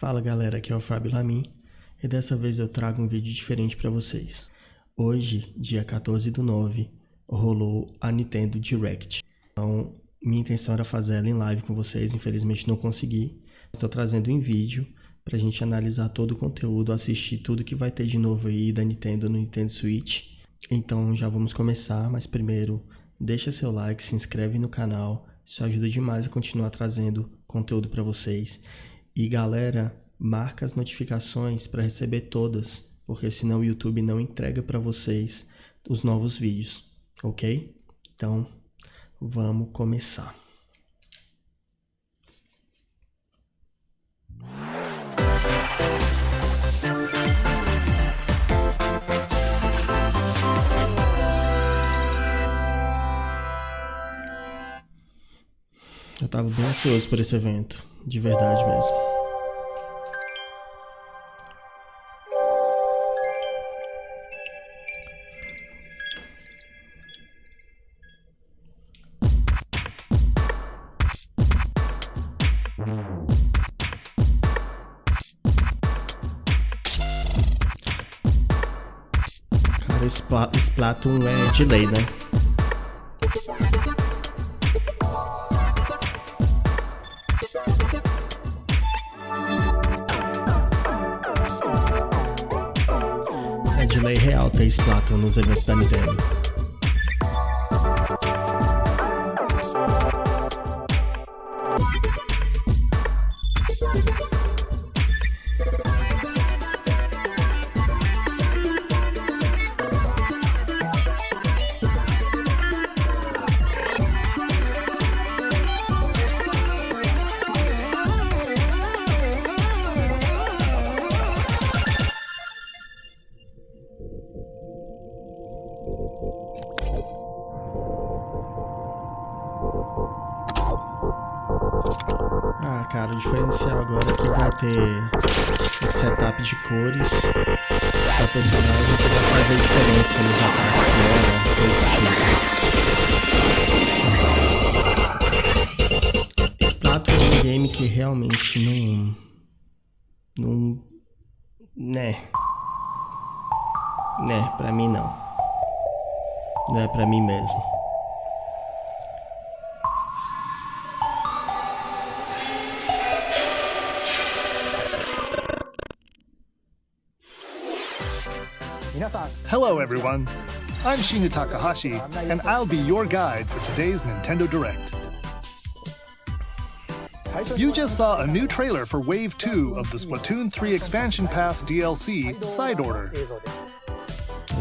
Fala galera, aqui é o Fábio Lamin e dessa vez eu trago um vídeo diferente para vocês. Hoje, dia 14/9, rolou a Nintendo Direct. Então, minha intenção era fazer ela em live com vocês, infelizmente não consegui. Estou trazendo em vídeo pra gente analisar todo o conteúdo, assistir tudo que vai ter de novo aí da Nintendo no Nintendo Switch. Então já vamos começar, mas primeiro deixa seu like, se inscreve no canal, isso ajuda demais a continuar trazendo conteúdo para vocês. E galera, marca as notificações para receber todas, porque senão o YouTube não entrega para vocês os novos vídeos, ok? Então, vamos começar. Eu tava bem ansioso por esse evento, de verdade mesmo. Cara, Splatoon é de lei, né? É de lei real ter Splatoon nos eventos da Nintendo. Ah, cara, o diferencial agora é que vai ter esse setup de cores da personagem que vai fazer diferença nos ataques dela, coisa do tipo. Splatoon é um game que realmente pra mim não é pra mim mesmo. Hello everyone, I'm Shinya Takahashi, and I'll be your guide for today's Nintendo Direct. You just saw a new trailer for Wave 2 of the Splatoon 3 Expansion Pass DLC, Side Order.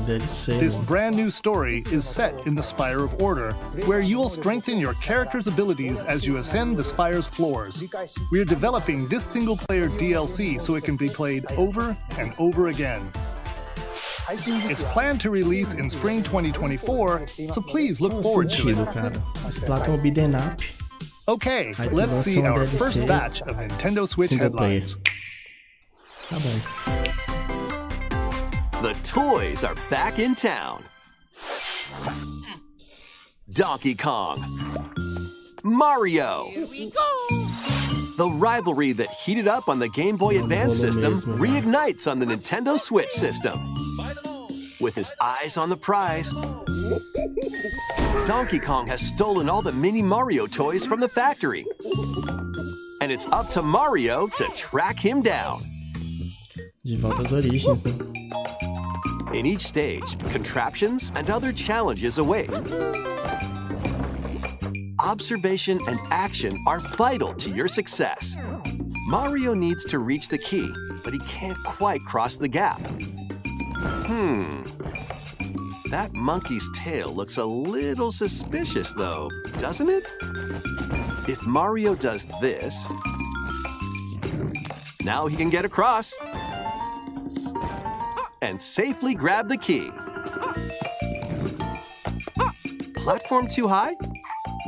This brand new story is set in the Spire of Order, where you will strengthen your character's abilities as you ascend the Spire's floors. We are developing this single-player DLC so it can be played over and over again. It's planned to release in spring 2024, so please look forward to it. Splatoon beaten up. Okay, let's see our first batch of Nintendo Switch headlines. Tá bom. The toys are back in town. Donkey Kong. Mario. Here we go. The rivalry that heated up on the Game Boy Advance system reignites on the Nintendo Switch system. With his eyes on the prize, Donkey Kong has stolen all the mini Mario toys from the factory. And it's up to Mario to track him down. De volta às origens, né? In each stage, contraptions and other challenges await. Observation and action are vital to your success. Mario needs to reach the key, but he can't quite cross the gap. That monkey's tail looks a little suspicious, though, doesn't it? If Mario does this, now he can get across and safely grab the key. Platform too high?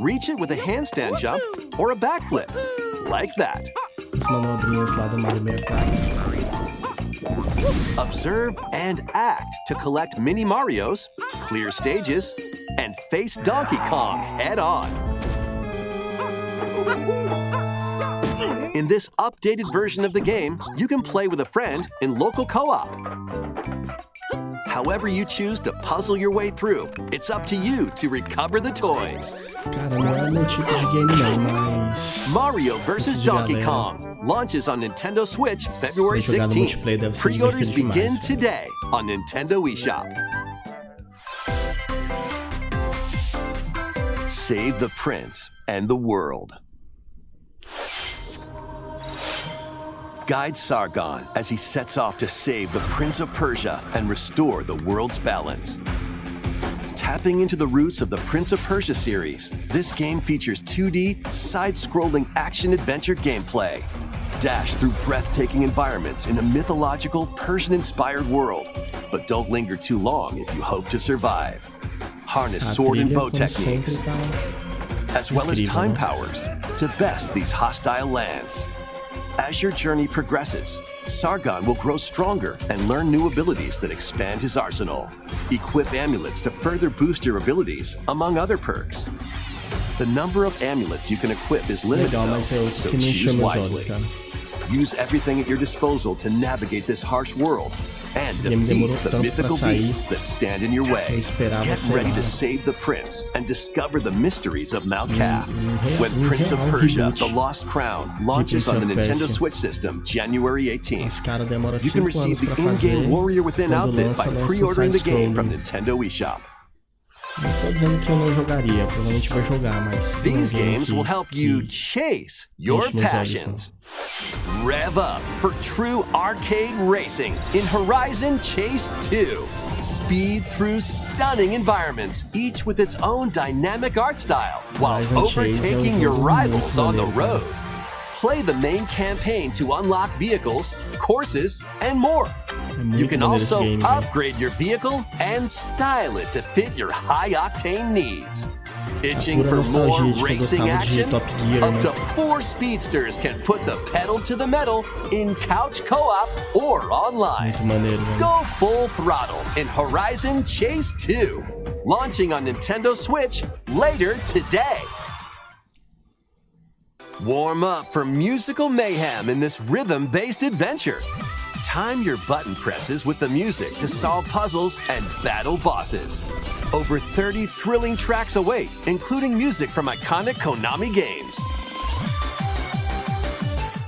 Reach it with a handstand jump or a backflip, like that. Manobrinhas lá do Mario 64. Observe and act to collect mini Marios, clear stages, and face Donkey Kong head on. In this updated version of the game, you can play with a friend in local co-op. However you choose to puzzle your way through, it's up to you to recover the toys. Cara, não é meu tipo de game não, mas... Mario vs. Donkey Kong launches on Nintendo Switch February 16th. Pre-orders begin today on Nintendo eShop. Save the prince and the world. Guide Sargon as he sets off to save the Prince of Persia and restore the world's balance. Tapping into the roots of the Prince of Persia series, this game features 2D, side-scrolling action-adventure gameplay. Dash through breathtaking environments in a mythological, Persian-inspired world. But don't linger too long if you hope to survive. Harness sword and bow techniques, as well as time powers, to best these hostile lands. As your journey progresses, Sargon will grow stronger and learn new abilities that expand his arsenal. Equip amulets to further boost your abilities, among other perks. The number of amulets you can equip is limited, though, so choose wisely. Use everything at your disposal to navigate this harsh world and defeat the mythical beasts that stand in your way. Get ready to save the prince and discover the mysteries of Mount Kaf. When Prince of Persia, The Lost Crown launches on the Nintendo Switch system January 18th. You can receive the in-game Warrior Within outfit by pre-ordering the game from Nintendo eShop. Não tô dizendo que eu não jogaria, provavelmente vou jogar, mas... These games will help you chase your passions. Rev up for true arcade racing in Horizon Chase 2. Speed through stunning environments, each with its own dynamic art style, while overtaking your rivals on the road. Play the main campaign to unlock vehicles, courses, and more. You can also upgrade your vehicle and style it to fit your high-octane needs. Itching for more racing action? Up to 4 speedsters can put the pedal to the metal in couch co-op or online. Go full throttle in Horizon Chase 2, launching on Nintendo Switch later today. Warm up for musical mayhem in this rhythm-based adventure. Time your button presses with the music to solve puzzles and battle bosses. Over 30 thrilling tracks await, including music from iconic Konami games.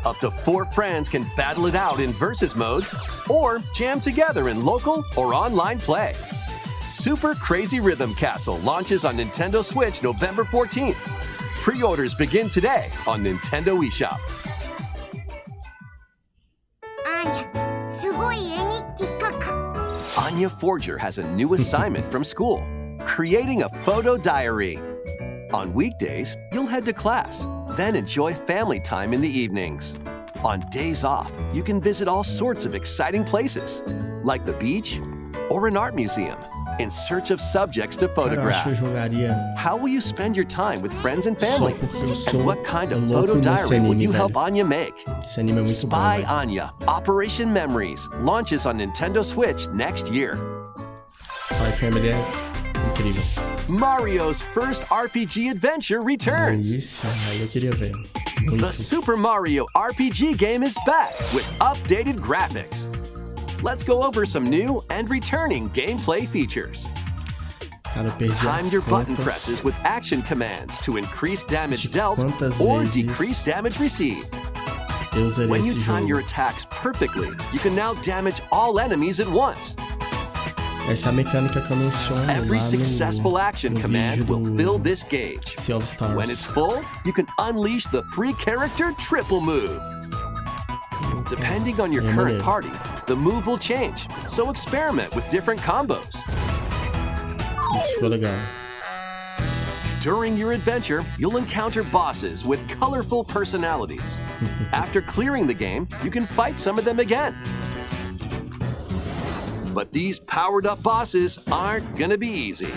Up to 4 friends can battle it out in versus modes or jam together in local or online play. Super Crazy Rhythm Castle launches on Nintendo Switch November 14th. Pre-orders begin today on Nintendo eShop. Anya Forger has a new assignment from school, creating a photo diary. On weekdays, you'll head to class, then enjoy family time in the evenings. On days off, you can visit all sorts of exciting places, like the beach or an art museum, in search of subjects to photograph. How will you spend your time with friends and family? And what kind of photo diary will you help Anya make? Spy Anya, Operation Memories, launches on Nintendo Switch next year. Spy Family é incrível. Mario's first RPG adventure returns. Isso, eu queria ver. The Super Mario RPG game is back with updated graphics. Let's go over some new and returning gameplay features. Time your button presses with action commands to increase damage dealt or decrease damage received. When you time your attacks perfectly, you can now damage all enemies at once. Essa é a mecânica que eu menciono. Every successful action command will fill this gauge. When it's full, you can unleash the 3-character triple move. Depending on your current party, the move will change, so experiment with different combos. Isso ficou legal. During your adventure, you'll encounter bosses with colorful personalities. After clearing the game, you can fight some of them again. But these powered-up bosses aren't gonna be easy.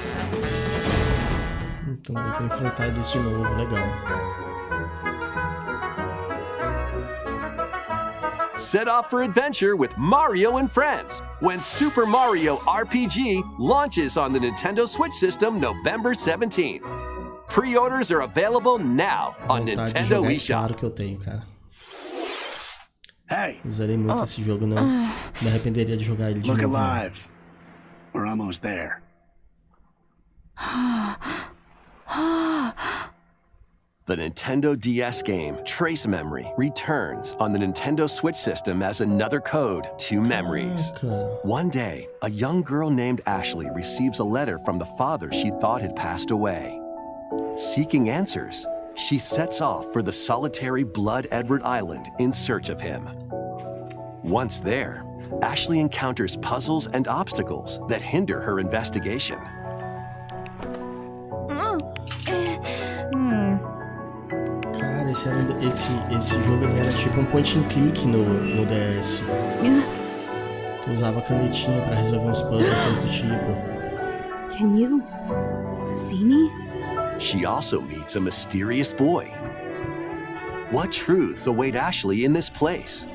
Então vou ter que enfrentar eles de novo, legal. Set off for adventure with Mario and Friends when Super Mario RPG launches on the Nintendo Switch system November 17th. Pre-orders are available now on Nintendo eShop. Claro que eu tenho, cara. Hey, Zerei muito esse jogo, não. Me arrependeria de jogar ele de look novo. não. alive. We're almost there. The Nintendo DS game, Trace Memory, returns on the Nintendo Switch system as another code to memories. Caraca. One day, a young girl named Ashley receives a letter from the father she thought had passed away. Seeking answers, she sets off for the solitary Blood Edward Island in search of him. Once there, Ashley encounters puzzles and obstacles that hinder her investigation. Cara, esse jogo ele era tipo um point and click no DS. Tu usava canetinha pra resolver uns puzzles, coisa do tipo. Can you see me? She also meets a mysterious boy. What truths await Ashley in this place?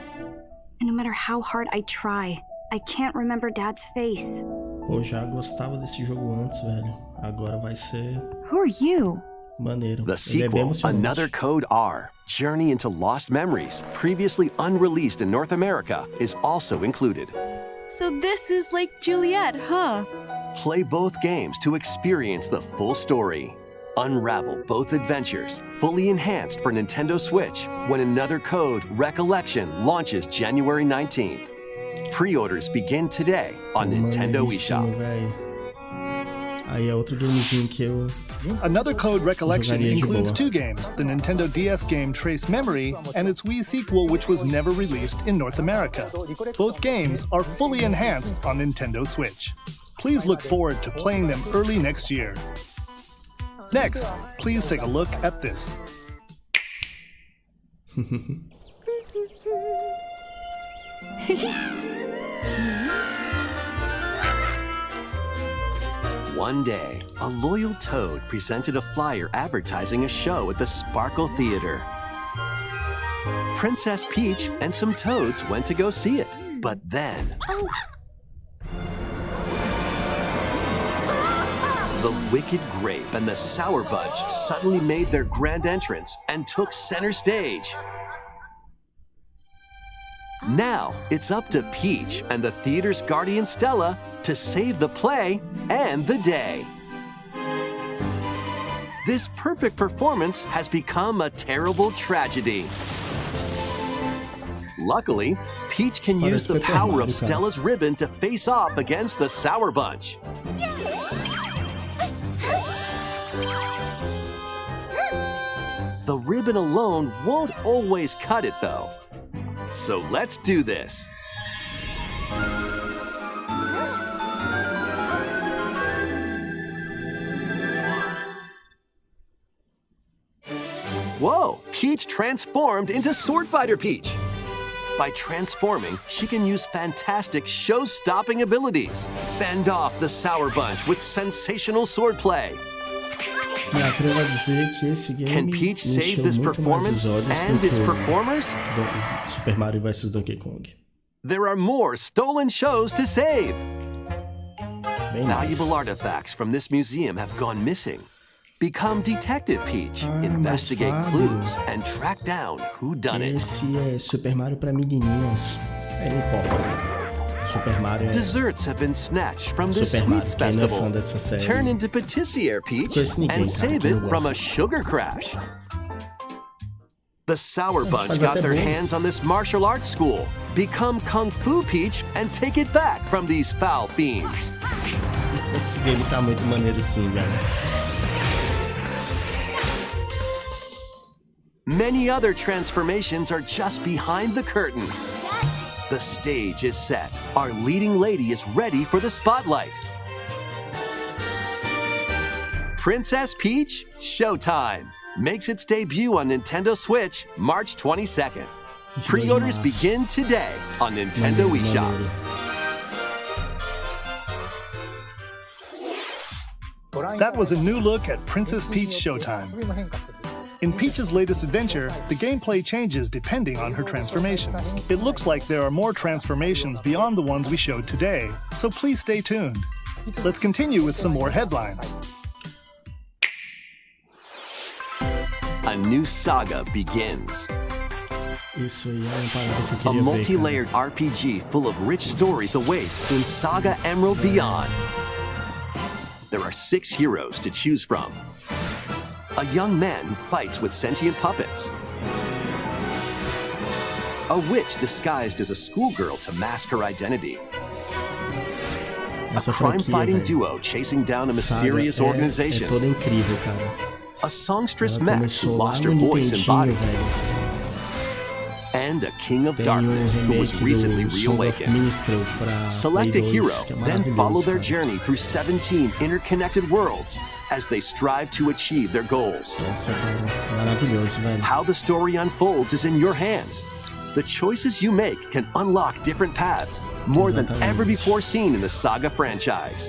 And no matter how hard I try, I can't remember Dad's face. Pô, já gostava desse jogo antes, velho. Agora vai ser Who are you? maneiro. The Ele é bem sequel, emocionante. Another Code R, Journey into Lost Memories, previously unreleased in North America, is also included. So this is like Juliet, huh? Play both games to experience the full story. Unravel both adventures, fully enhanced for Nintendo Switch, when Another Code Recollection launches January 19th. Pre-orders begin today on Nintendo eShop. Maneiríssimo, velho. Aí é outro gamezinho que eu... Another Code Recollection Jogaria de includes boa. two games, the Nintendo DS game Trace Memory and its Wii sequel which was never released in North America. Both games are fully enhanced on Nintendo Switch. Please look forward to playing them early next year. Next, please take a look at this. One day, a loyal toad presented a flyer advertising a show at the Sparkle Theater. Princess Peach and some toads went to go see it, but then... The Wicked Grape and the Sour Bunch suddenly made their grand entrance and took center stage. Now, it's up to Peach and the theater's guardian Stella to save the play and the day. This perfect performance has become a terrible tragedy. Luckily, Peach can use the power of Stella's ribbon to face off against the Sour Bunch. The ribbon alone won't always cut it, though. So let's do this. Whoa! Peach transformed into Sword Fighter Peach. By transforming, she can use fantastic show-stopping abilities. Fend off the Sour Bunch with sensational swordplay. Me atrevo a dizer que esse game Can Peach save encheu this muito mais performance os olhos and do its que performers? Super Mario vs Donkey Kong. There are more stolen shows to save. Bem Valuable mais. artifacts from this museum have gone missing. Become Detective Peach, Ah, investigate mas Fábio, clues, and track down who done it. Esse é Super Mario pra menininhas. É hipócrita. Super Mario é... Desserts have been snatched from this Super Mario, sweets quem não é festival. fã dessa série? Turn into patissiere Peach Conheço ninguém, and cara, save que it não from gosta. a sugar crash. The Sour Bunch mas got até their bom. hands on this martial arts school. Become Kung Fu Peach and take it back from these foul fiends. Esse game tá muito maneiro sim, velho. Many other transformations are just behind the curtain. The stage is set. Our leading lady is ready for the spotlight. Princess Peach Showtime makes its debut on Nintendo Switch March 22nd. Pre-orders begin today on Nintendo Maneiro, eShop. maneiro. That was a new look at Princess Peach Showtime. In Peach's latest adventure, the gameplay changes depending on her transformations. It looks like there are more transformations beyond the ones we showed today, so please stay tuned. Let's continue with some more headlines. A new saga begins. Isso aí é uma parada que eu A queria ver, multi-layered RPG full of rich stories awaits in Saga Emerald Beyond. There are 6 heroes to choose from. A young man who fights with sentient puppets. A witch disguised as a schoolgirl to mask her identity. A Essa crime-fighting franquia, duo chasing down a Saga mysterious organization. É toda incrível, cara. A songstress Ela mech who começou lá lost no her voice and Nintendinho, body. velho. And a king of Tem darkness who was remake recently do Song of reawakened. Minstrel pra Select Play a 2, hero, que é then maravilhoso, follow their cara. journey through 17 interconnected worlds as they strive to achieve their goals. Nossa, cara, maravilhoso, velho. How the story unfolds is in your hands. The choices you make can unlock different paths, more than ever before seen in the Saga franchise.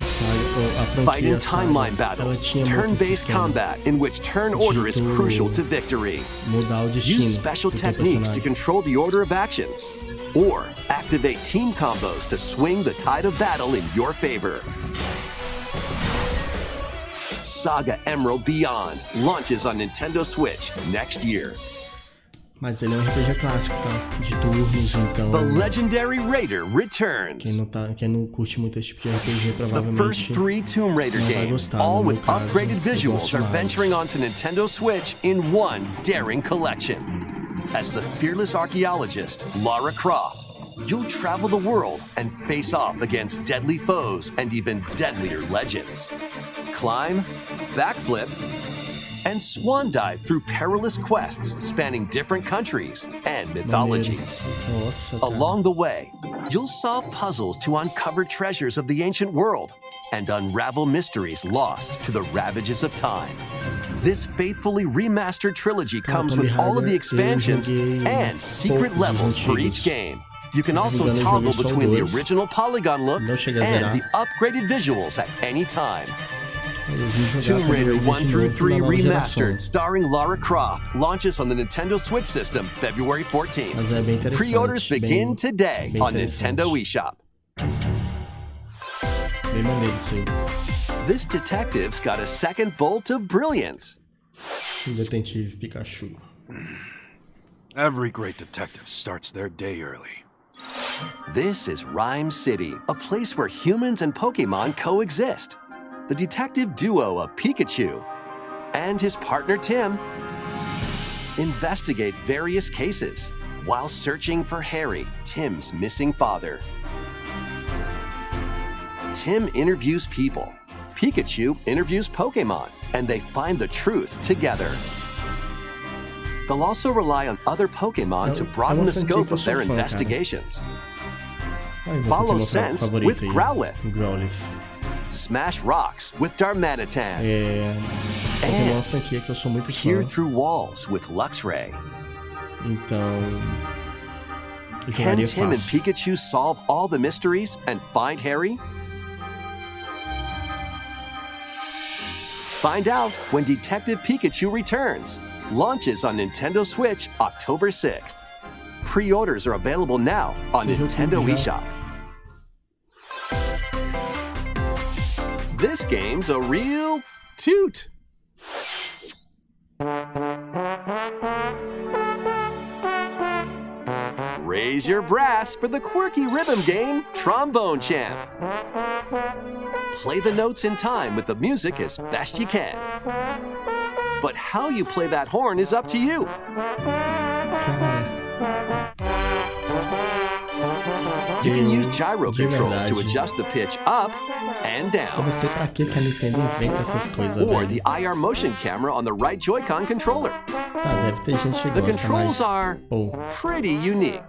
A franquia Fighting Saga, timeline ela battles, tinha muito turn-based esquema combat in which turn order is tu crucial to victory. mudar o destino Use special do teu techniques to personagem. control the order of actions, or activate team combos to swing the tide of battle in your favor. Saga Emerald Beyond launches on Nintendo Switch next year. Mas ele é um RPG clássico, tá? De turnos, então... The Legendary Raider returns. Quem não curte muito esse tipo de RPG, The provavelmente... first 3 Tomb Raider não vai games, gostar, all no with meu caso, upgraded eu visuals, gosto are mais. venturing onto Nintendo Switch in one daring collection. As the fearless archaeologist, Lara Croft, you'll travel the world and face off against deadly foes and even deadlier legends. Climb, backflip, and swan dive through perilous quests spanning different countries and mythologies. Nossa, cara. Along the way, you'll solve puzzles to uncover treasures of the ancient world and unravel mysteries lost to the ravages of time. This faithfully remastered trilogy comes with all of the expansions and secret levels for each game. You can also toggle between the original polygon look and the upgraded visuals at any time. Tomb Raider 1 through 3 Remastered, starring Lara Croft, launches on the Nintendo Switch system February 14th. Mas é bem interessante. Pre-orders begin today bem on interessante. Nintendo eShop. Bem maneiro isso aí. This detective's got a second bolt of brilliance. O Detetive Pikachu. Every great detective starts their day early. This is Rhyme City, a place where humans and Pokemon coexist. The detective duo of Pikachu and his partner Tim investigate various cases while searching for Harry, Tim's missing father. Tim interviews people, Pikachu interviews Pokemon, and they find the truth together. They'll also rely on other Pokemon to broaden the scope of their investigations. Follow Sense with Growlithe. Growlithe. Smash Rocks with Darmanitan. É uma franquia que eu sou muito Peer fã. through walls with Luxray. Então, eu Can jogaria Tim and fácil. Pikachu solve all the mysteries and find Harry? Find out when Detective Pikachu returns. Launches on Nintendo Switch October 6th. Pre-orders are available now on Esse jogo Nintendo já- eShop. This game's a real toot. Raise your brass for the quirky rhythm game, Trombone Champ. Play the notes in time with the music as best you can. But how you play that horn is up to you. You can use gyro De controls to verdade. adjust the pitch up and Eu down, não sei pra que a Nintendo inventa essas coisas, or velho. the IR motion camera on the right Joy-Con controller. Tá, deve ter gente que The gosta, controls mas... are Pô, pretty unique,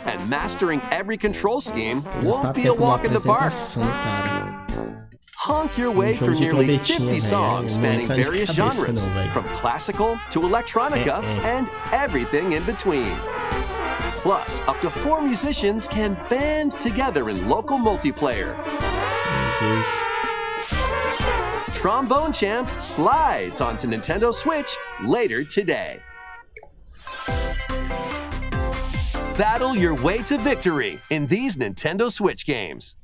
and mastering every control scheme gastar won't be a tempo numa walk in the park. apresentação, cara. Honk your way jogo through de nearly trombetinha, 50 velho, songs não spanning entra de various cabeça, genres, não, velho. from classical to electronica and everything in between. Plus, up to 4 musicians can band together in local multiplayer. Meu Deus. Trombone Champ slides onto Nintendo Switch later today. Battle your way to victory in these Nintendo Switch games.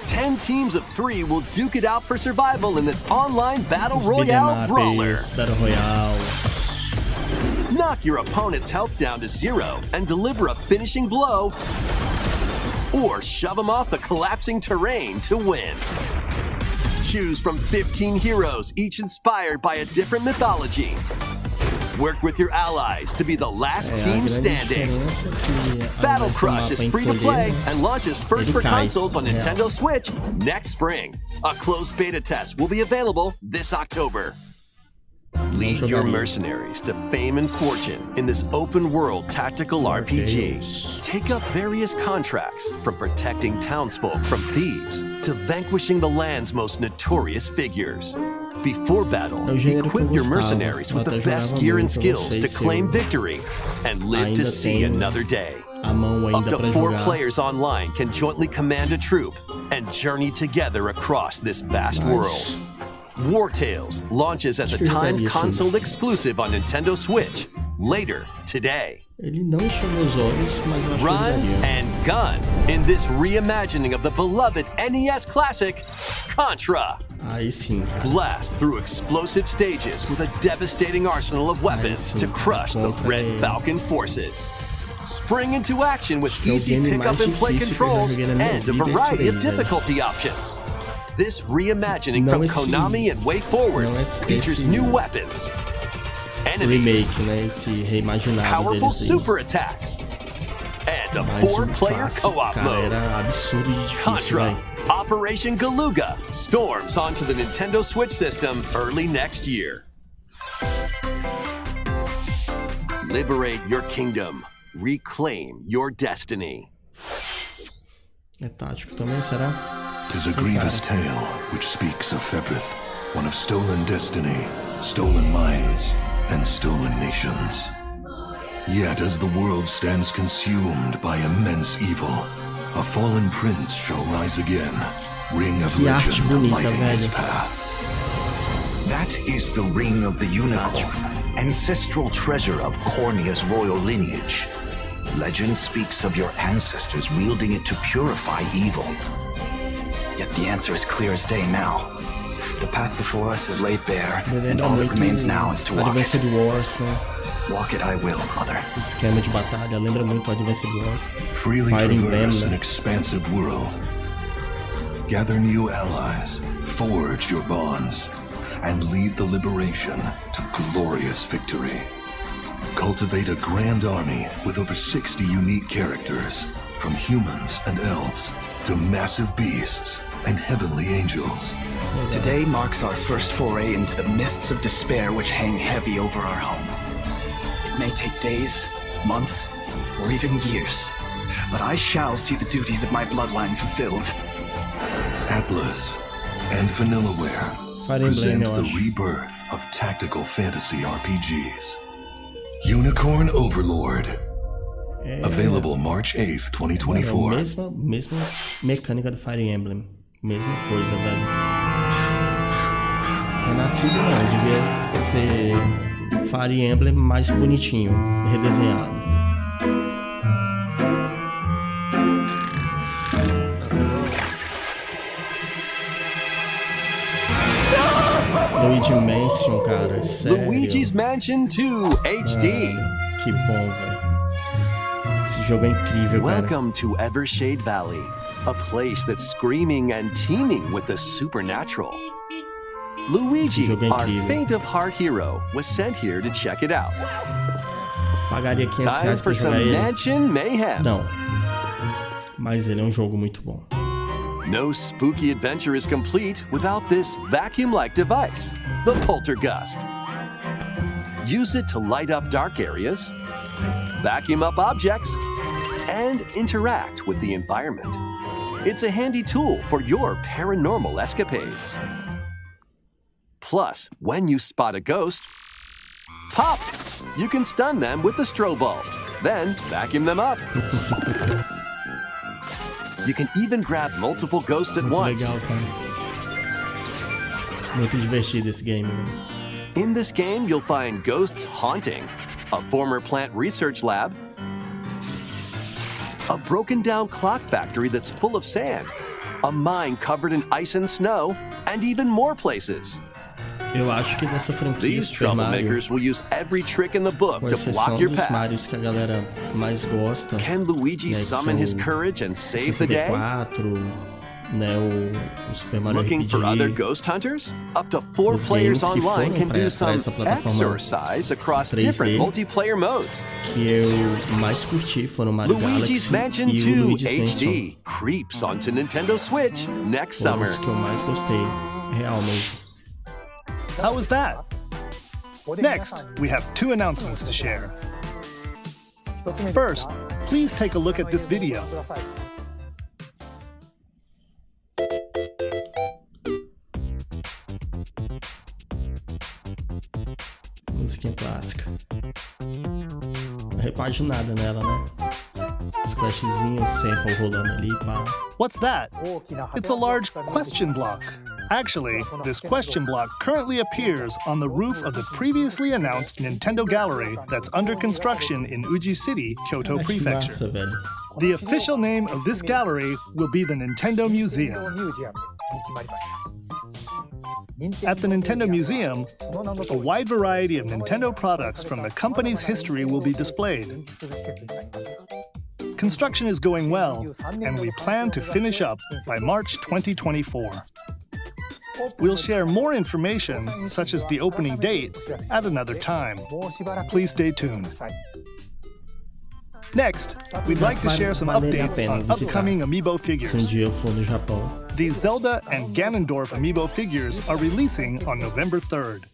10 teams of 3 will duke it out for survival in this online Battle Royale brawler. Battle Royale. Knock your opponent's health down to 0 and deliver a finishing blow, or shove them off the collapsing terrain to win. Choose from 15 heroes, each inspired by a different mythology. Work with your allies to be the last team standing. Battle Crush is free to play and launches first for consoles on Nintendo Switch next spring. A closed beta test will be available this October. Lead your mercenaries to fame and fortune in this open-world tactical RPG. Take up various contracts, from protecting townsfolk from thieves to vanquishing the land's most notorious figures. Before battle, equip your mercenaries with the best gear and skills to claim victory and live to see another day. Up to 4 players online can jointly command a troop and journey together across this vast world. War Tales launches as a timed console exclusive on Nintendo Switch later today. Run and gun in this reimagining of the beloved NES classic, Contra. Blast through explosive stages with a devastating arsenal of weapons to crush the Red Falcon forces. Spring into action with easy pick-up and play controls and a variety of difficulty options. This reimagining from Konami and Way Forward features new weapons, enemies, powerful super attacks, and a 4-player co-op mode. Contra Operation Galuga storms onto the Nintendo Switch system early next year. Liberate your kingdom. Reclaim your destiny. É tático também, será? 'Tis a grievous tale which speaks of Fevrith, one of stolen destiny, stolen minds, and stolen nations. Yet as the world stands consumed by immense evil, a fallen prince shall rise again, ring of legend lighting his path. That is the Ring of the Unicorn, ancestral treasure of Cornia's royal lineage. Legend speaks of your ancestors wielding it to purify evil. Yet the answer is clear as day now. The path before us is laid bare, and all that remains now is to walk it. Walk it I will, Mother. Esquema de batalha lembra muito o Advanced Wars. Freely traverse an expansive world. Gather new allies, forge your bonds, and lead the liberation to glorious victory. Cultivate a grand army with over 60 unique characters, from humans and elves to massive beasts and heavenly angels. Today marks our first foray into the mists of despair which hang heavy over our home. It may take days, months, or even years, but I shall see the duties of my bloodline fulfilled. Atlas and Vanillaware present the rebirth of tactical fantasy RPGs. Unicorn Overlord. Available March 8th, 2024. Mesma mecânica do Fire Emblem. Mesma coisa, velho. Renascido não, devia ser Fire Emblem mais bonitinho, redesenhado. Luigi Mansion, cara, sério. Luigi's Mansion 2 HD. Que bom, velho. Esse jogo é incrível, cara. Welcome to Evershade Valley, a place that's screaming and teeming with the supernatural. Luigi, our faint of heart hero, was sent here to check it out. Pagaria R$500 Time for some mansion mayhem. Não. Mas ele é um jogo muito bom. No spooky adventure is complete without this vacuum-like device, the Poltergust. Use it to light up dark areas, vacuum up objects, and interact with the environment. It's a handy tool for your paranormal escapades. Plus, when you spot a ghost, pop! You can stun them with the strobe bulb, then vacuum them up. You can even grab multiple ghosts at once. Legal, cara. Muito divertido esse game. In this game, you'll find ghosts haunting, a former plant research lab, a broken-down clock factory that's full of sand, a mine covered in ice and snow, and even more places. Eu acho que dessa franquia These Super Mario troublemakers will use every trick in the book com to exceção block your dos path. Marios que a galera mais gosta, Can Luigi né, que summon his são courage and save the day? 64, né, o Super Mario Looking RPG, for other ghost hunters? Up to 4 Os players games que online foram can pra do some essa plataforma exercise across 3D. different multiplayer modes. que eu mais curti foram Mario Luigi's Galaxy Mansion e o 2 Luigi's Mansion. HD creeps onto Nintendo Switch next Foram summer. os que eu mais gostei, real mesmo. How was that? Next, we have 2 announcements to share. First, please take a look at this video. Musiquinha clássica. Repaginada nela, né? Os flashzinhos, sample rolando ali, pá. What's that? It's a large question block. Actually, this question block currently appears on the roof of the previously announced Nintendo Gallery that's under construction in Uji City, Kyoto Ah, que Prefecture. massa, velho. The official name of this gallery will be the Nintendo Museum. At the Nintendo Museum, a wide variety of Nintendo products from the company's history will be displayed. Construction is going well, and we plan to finish up by March 2024. We'll share more information, such as the opening date, at another time. Please stay tuned. Next, we'd like to share some updates on upcoming Amiibo Se figures. dia eu for no Japão. These Zelda and Ganondorf Amiibo figures are releasing on November 3rd.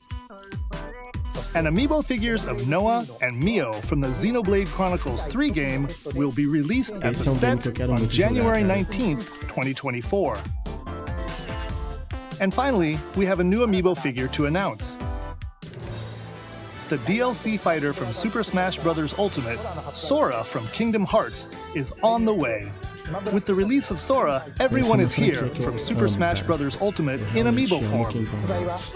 And Amiibo figures of Noah and Mio from the Xenoblade Chronicles 3 game will be released as a Esse é um game set que eu quero on muito January jogar, cara. 19th, 2024. And finally, we have a new Amiibo figure to announce. The DLC fighter from Super Smash Bros. Ultimate, Sora from Kingdom Hearts, is on the way. With the release of Sora, everyone is here from Super Smash Bros. Ultimate in Amiibo form.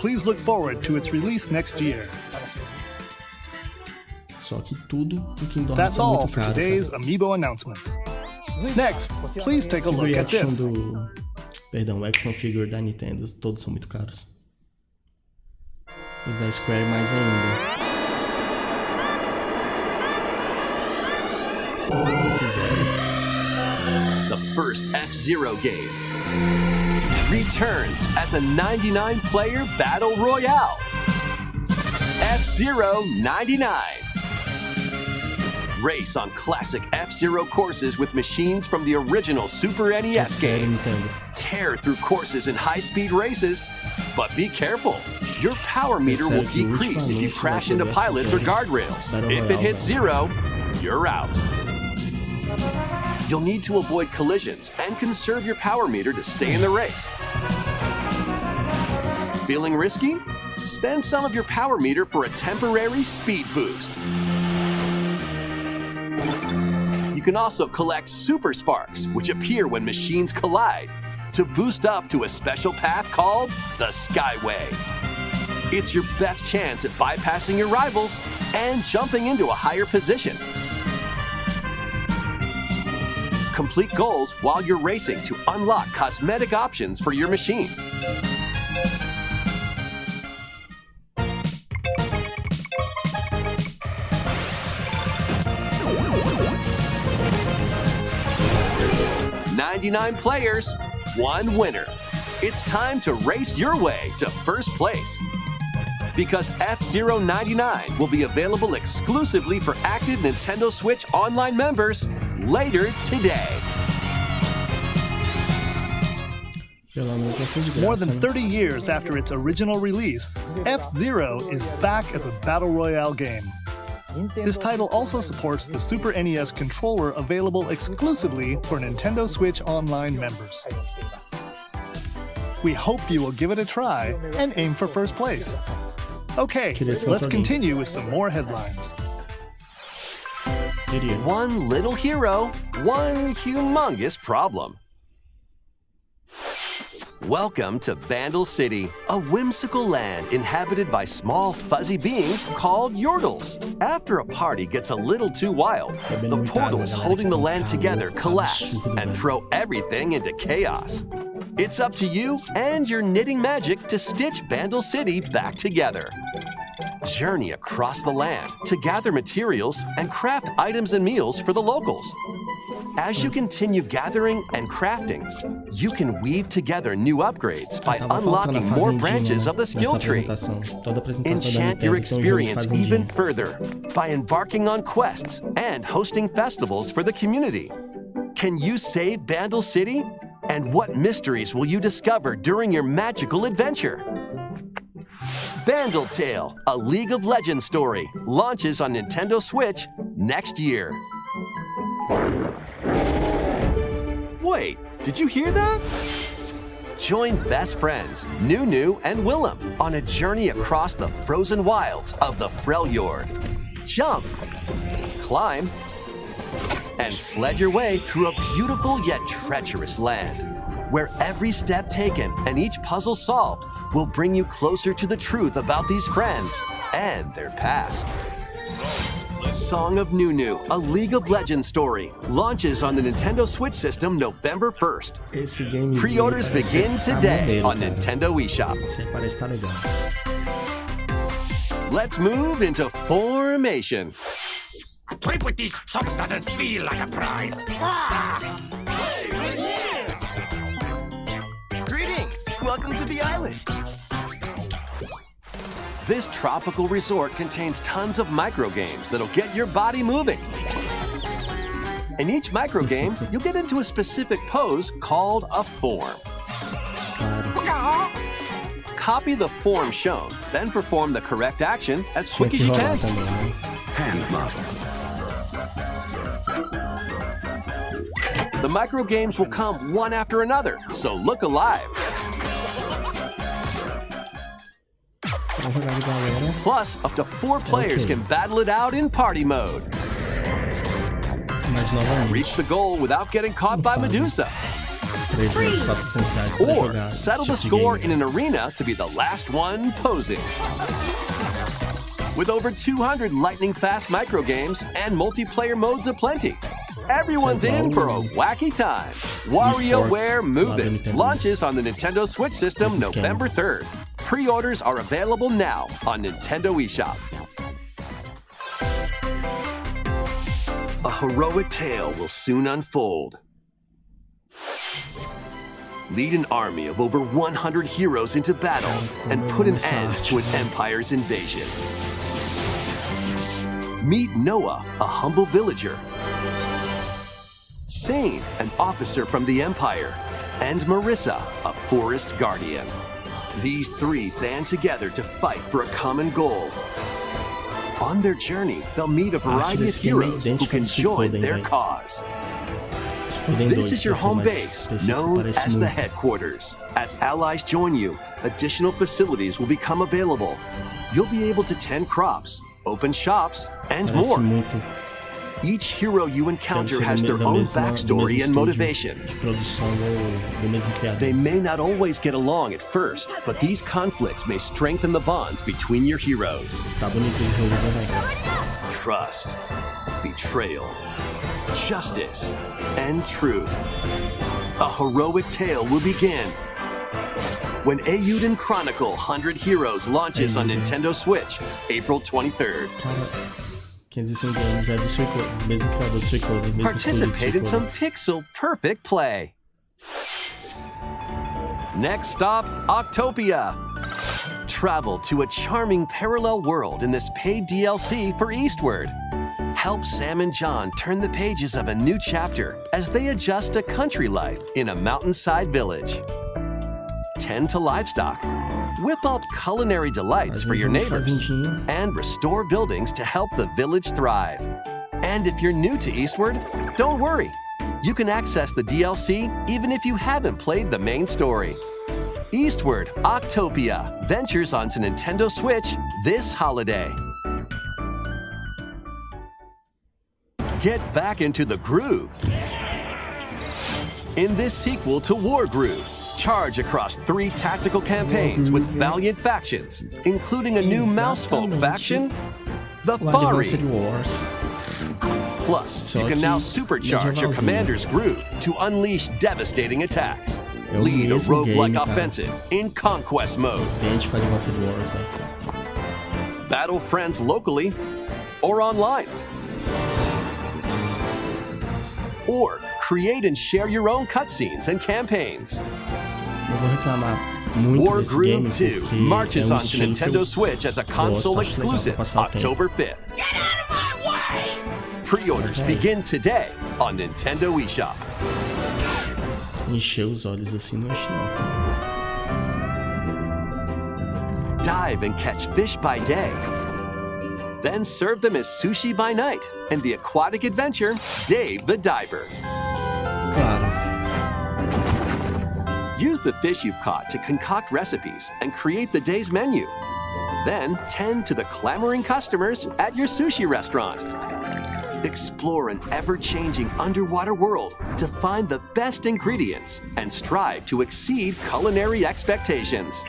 Please look forward to its release next year. Só que tudo do Kingdom Hearts That's é all muito for caro, today's cara. Amiibo announcements. Next, please take a O look at reaction this. Perdão, o action figure da Nintendo, todos são muito caros. Os da Square mais ainda. The first F-Zero game returns as a 99-player battle royale. F-Zero 99. Race on classic F-Zero courses with machines from the original Super NES Sério, game. Nintendo. Tear through courses in high-speed races, but be careful. Your power meter will decrease if you crash into pilots or guardrails. If it hits 0, you're out. You'll need to avoid collisions and conserve your power meter to stay in the race. Feeling risky? Spend some of your power meter for a temporary speed boost. You can also collect Super Sparks, which appear when machines collide, to boost up to a special path called the Skyway. It's your best chance at bypassing your rivals and jumping into a higher position. Complete goals while you're racing to unlock cosmetic options for your machine. "99 players, 1 winner." It's time to race your way to first place. Because F-Zero 99 will be available exclusively for active Nintendo Switch Online members later today. More than 30 years after its original release, F-Zero is back as a battle royale game. This title also supports the Super NES controller available exclusively for Nintendo Switch Online members. We hope you will give it a try and aim for first place. Okay, let's continue with some more headlines. One little hero, one humongous problem. Welcome to Bandle City, a whimsical land inhabited by small fuzzy beings called Yordles. After a party gets a little too wild, the portals holding the land together collapse and throw everything into chaos. It's up to you and your knitting magic to stitch Bandle City back together. Journey across the land to gather materials and craft items and meals for the locals. As you continue gathering and crafting, you can weave together new upgrades by unlocking more branches of the skill tree. Enchant your experience even further by embarking on quests and hosting festivals for the community. Can you save Bandle City? And what mysteries will you discover during your magical adventure? Bandle Tale, a League of Legends story, launches on Nintendo Switch next year. Wait, did you hear that? Join best friends Nunu and Willem on a journey across the frozen wilds of the Freljord. Jump, climb, and sled your way through a beautiful yet treacherous land, where every step taken and each puzzle solved will bring you closer to the truth about these friends and their past. Song of Nunu, a League of Legends story, launches on the Nintendo Switch system November 1st. Pre-orders begin today on Nintendo eShop. Let's move into formation. Trip with these shops doesn't feel like a prize. Greetings! Welcome to the island. This tropical resort contains tons of microgames that'll get your body moving. In each microgame, you'll get into a specific pose called a form. Copy the form shown, then perform the correct action as quick as you can. Hand model. The microgames will come one after another, so look alive. Plus, up to 4 players can battle it out in party mode. Reach the goal without getting caught by Medusa. Or settle the score in an arena to be the last one posing. With over 200 lightning-fast microgames and multiplayer modes aplenty, everyone's in for a wacky time. WarioWare Move It launches on the Nintendo Switch system November 3rd. Pre-orders are available now on Nintendo eShop. A heroic tale will soon unfold. Lead an army of over 100 heroes into battle and put an end to an empire's invasion. Meet Noah, a humble villager. Sane, an officer from the Empire. And Marissa, a forest guardian. These 3 band together to fight for a common goal. On their journey, they'll meet a variety of heroes who can join their cause. This is your home base, known as the headquarters. As allies join you, additional facilities will become available. You'll be able to tend crops, open shops, and more. Each hero you encounter has their own backstory and motivation. They may not always get along at first, but these conflicts may strengthen the bonds between your heroes. Trust, betrayal, justice, and truth. A heroic tale will begin when Eiyuden Chronicle 100 Heroes launches on Nintendo Switch, April 23rd. Participate in some pixel-perfect play. Next stop, Octopia. Travel to a charming parallel world in this paid DLC for Eastward. Help Sam and John turn the pages of a new chapter as they adjust to country life in a mountainside village. Tend to livestock. Whip up culinary delights for your neighbors, and restore buildings to help the village thrive. And if you're new to Eastward, don't worry. You can access the DLC even if you haven't played the main story. Eastward Octopia ventures onto Nintendo Switch this holiday. Get back into the groove. In this sequel to War Groove, Charge across 3 tactical campaigns with valiant factions, including a new mousefolk faction, the Fari. Plus, you can now supercharge your commander's Groove to unleash devastating attacks. Lead a roguelike offensive in Conquest mode. Battle friends locally or online. Or create and share your own cutscenes and campaigns. War Groove 2 marches onto Nintendo Switch as a console exclusive October 5th. Get out of my way! Pre-orders begin today on Nintendo eShop. Encher os olhos assim não enche não. Dive and catch fish by day. Then serve them as sushi by night in the aquatic adventure Dave the Diver. Claro. Use the fish you've caught to concoct recipes and create the day's menu. Then tend to the clamoring customers at your sushi restaurant. Explore an ever-changing underwater world to find the best ingredients and strive to exceed culinary expectations.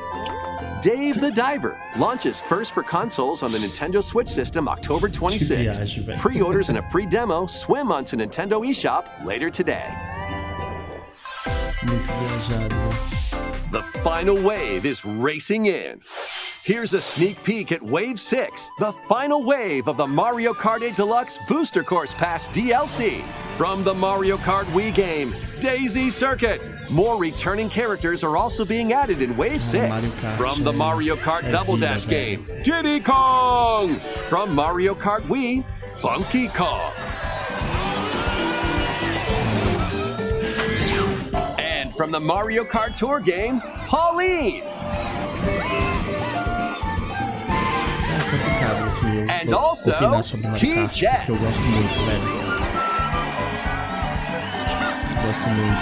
Dave the Diver launches first for consoles on the Nintendo Switch system October 26th. Pre-orders and a free demo swim onto Nintendo eShop later today. The final wave is racing in. Here's a sneak peek at Wave 6, the final wave of the Mario Kart 8 Deluxe Booster Course Pass DLC. From the Mario Kart Wii game, Daisy Circuit. More returning characters are also being added in Wave 6. From the Mario Kart Double Dash game, Diddy Kong. From Mario Kart Wii, Funky Kong. And from the Mario Kart Tour game, Pauline. And also, Key Jet. Eu gosto muito, velho. Gosto muito.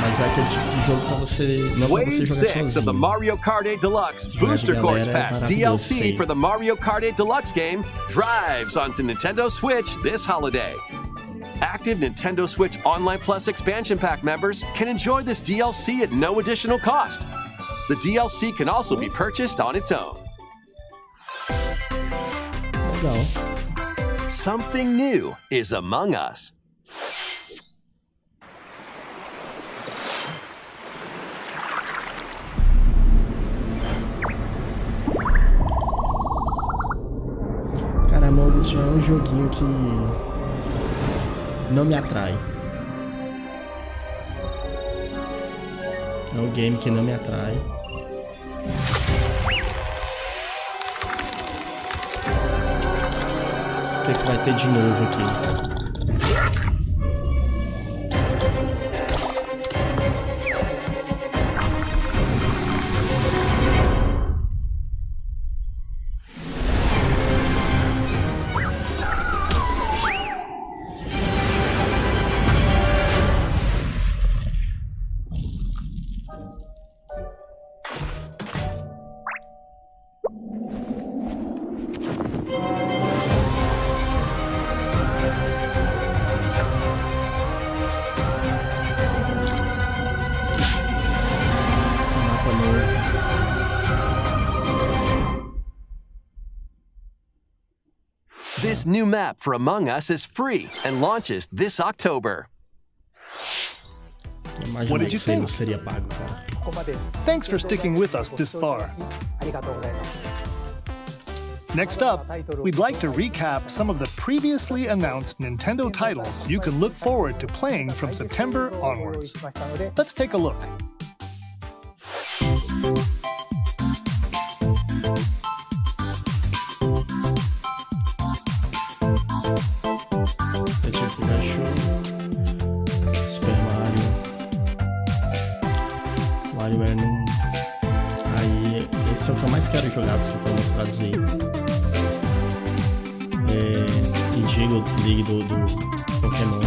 Mas é aquele tipo de jogo pra você não pra você Wave jogar 6 sozinho. of the Mario Kart 8 Deluxe Booster Course Pass DLC for the Mario Kart 8 Deluxe game drives onto Nintendo Switch this holiday. Active Nintendo Switch Online Plus expansion pack members can enjoy this DLC at no additional cost. The DLC can also be purchased on its own. Legal. Something new is among us. Cara, Among Us já é um joguinho que não me atrai. É um game que não me atrai. O que vai ter de novo aqui? This new map for Among Us is free and launches this October. What did you think? Seria pago, cara. Thanks for sticking with us this far. Next up, we'd like to recap some of the previously announced Nintendo titles you can look forward to playing from September onwards. Let's take a look. Aí, esse é o que eu mais quero jogar dos que foram mostrados aí. League do Pokémon.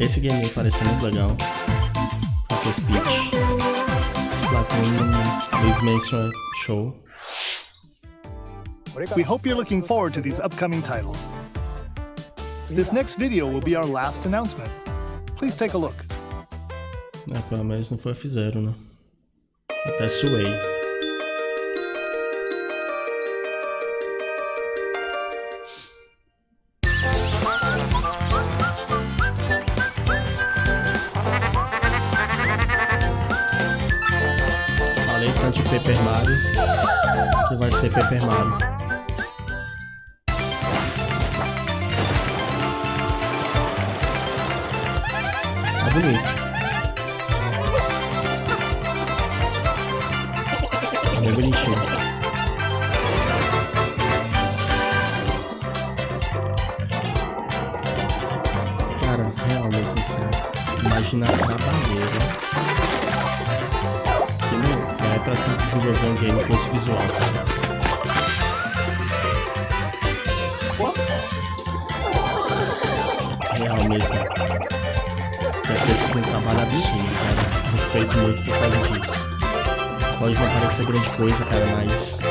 Esse game aí parece muito legal. Rocket Speech. Splatoon, Luigi's Mansion Show. We hope you're looking forward to these upcoming titles. This next video will be our last announcement. Please take a look. Pelo menos não foi F0, né? Até suei. Falei tanto de Paper Mario que vai ser Paper Mario. Tá bonito. Bem bonitinho. Cara, realmente, assim, imagina a trabalheira que não é pra tu desenvolver um game com esse visual, cara. Real mesmo. Deve ter sido um trabalho absurdo, cara. Respeito muito por causa disso. Pode não parecer grande coisa, cara, mas a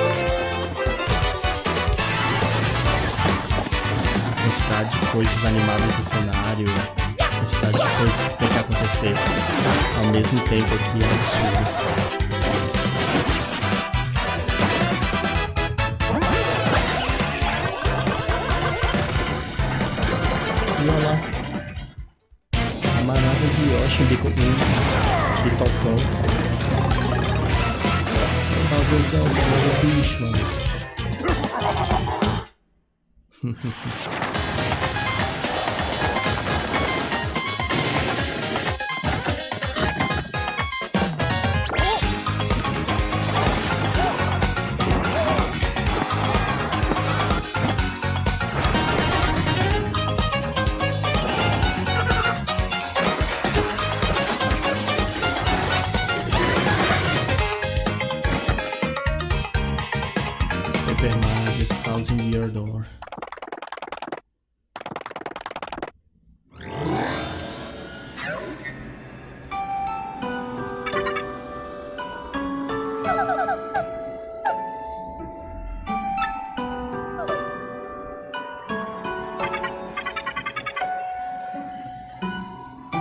quantidade de coisas animadas no cenário, a quantidade de coisas que tem que acontecer ao mesmo tempo aqui é absurdo. E olha lá, a manada de Yoshi de Totão. Talvez é o melhor bicho, mano. Paper Mario, 1000-year door.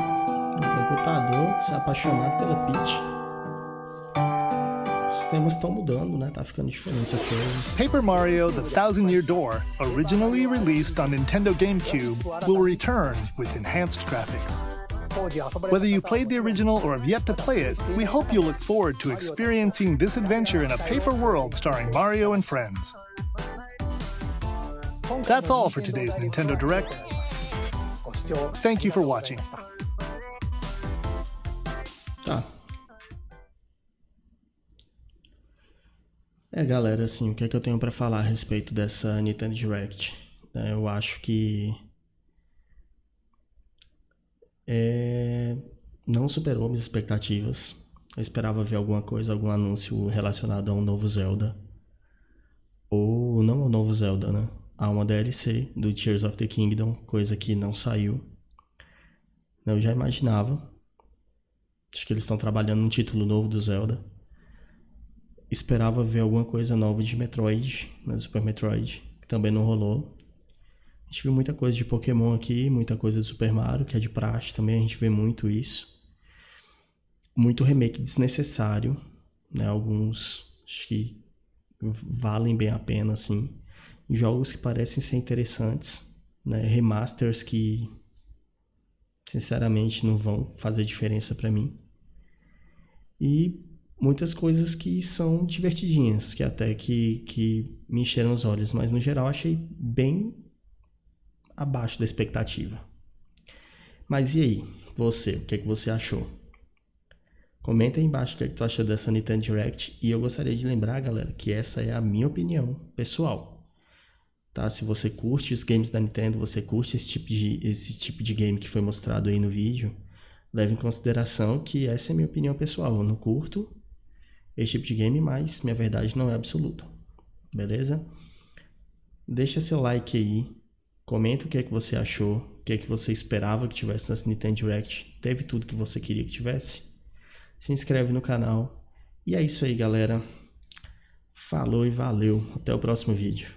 O computador se apaixonado pela Peach. Os temas estão mudando, né? Tá ficando diferente as coisas. Paper Mario: The 1000-Year Door, originally released on Nintendo GameCube, will return with enhanced graphics. Whether you played the original or have yet to play it, we hope you look forward to experiencing this adventure in a paper world starring Mario and friends. That's all for today's Nintendo Direct. Thank you for watching. Tá. Galera, assim, o que é que eu tenho pra falar a respeito dessa Nintendo Direct? Eu acho que não superou minhas expectativas. Eu esperava ver alguma coisa, algum anúncio relacionado a um novo Zelda. Ou não ao novo Zelda, né? A uma DLC do Tears of the Kingdom, coisa que não saiu. Eu já imaginava. Acho que eles estão trabalhando num título novo do Zelda. Esperava ver alguma coisa nova de Metroid, né, Super Metroid, que também não rolou. A gente viu muita coisa de Pokémon aqui, muita coisa de Super Mario, que é de praxe também, a gente vê muito isso. Muito remake desnecessário, né, alguns acho que valem bem a pena, assim. Jogos que parecem ser interessantes, né, remasters que, sinceramente, não vão fazer diferença pra mim. E muitas coisas que são divertidinhas, que até que me encheram os olhos, mas no geral achei bem abaixo da expectativa. Mas e aí, você, o que é que você achou? Comenta aí embaixo o que é que tu achou dessa Nintendo Direct, e eu gostaria de lembrar, galera, que essa é a minha opinião pessoal. Tá? Se você curte os games da Nintendo, você curte esse tipo de game que foi mostrado aí no vídeo, leve em consideração que essa é a minha opinião pessoal. Eu não curto esse tipo de game, mas minha verdade não é absoluta. Beleza? Deixa seu like aí. Comenta o que é que você achou. O que é que você esperava que tivesse nessa Nintendo Direct. Teve tudo que você queria que tivesse? Se inscreve no canal. E é isso aí, galera. Falou e valeu. Até o próximo vídeo.